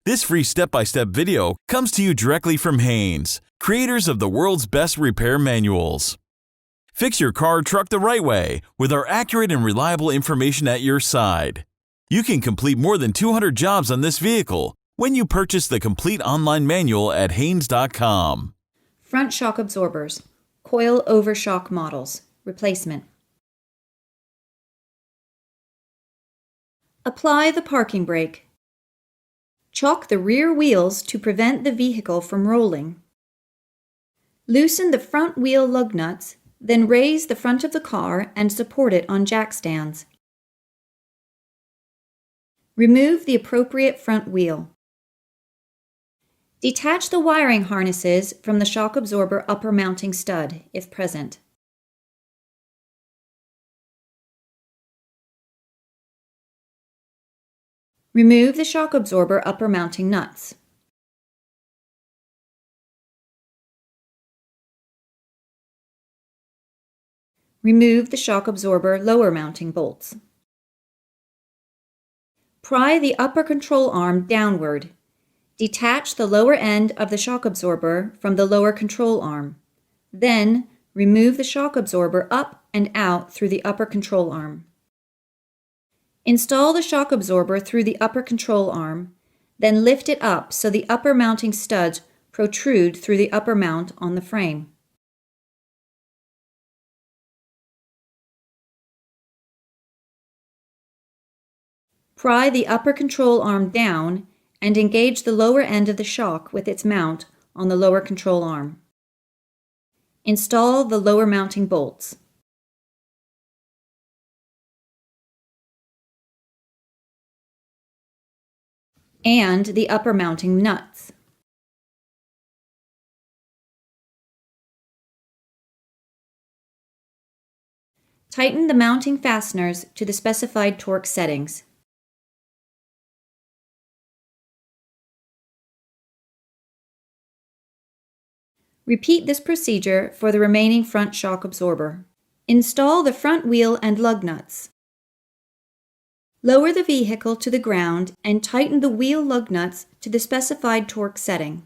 This free step-by-step video comes to you directly from Haynes, creators of the world's best repair manuals. Fix your car or truck the right way with our accurate and reliable information at your side. You can complete more than 200 jobs on this vehicle when you purchase the complete online manual at Haynes.com. Front shock absorbers, coil over shock models, replacement. Apply the parking brake. Chock the rear wheels to prevent the vehicle from rolling. Loosen the front wheel lug nuts, then raise the front of the car and support it on jack stands. Remove the appropriate front wheel. Detach the wiring harnesses from the shock absorber upper mounting stud, if present. Remove the shock absorber upper mounting nuts. Remove the shock absorber lower mounting bolts. Pry the upper control arm downward. Detach the lower end of the shock absorber from the lower control arm. Then, remove the shock absorber up and out through the upper control arm. Install the shock absorber through the upper control arm, then lift it up so the upper mounting studs protrude through the upper mount on the frame. Pry the upper control arm down and engage the lower end of the shock with its mount on the lower control arm. Install the lower mounting bolts. And the upper mounting nuts. Tighten the mounting fasteners to the specified torque settings. Repeat this procedure for the remaining front shock absorber. Install the front wheel and lug nuts. Lower the vehicle to the ground and tighten the wheel lug nuts to the specified torque setting.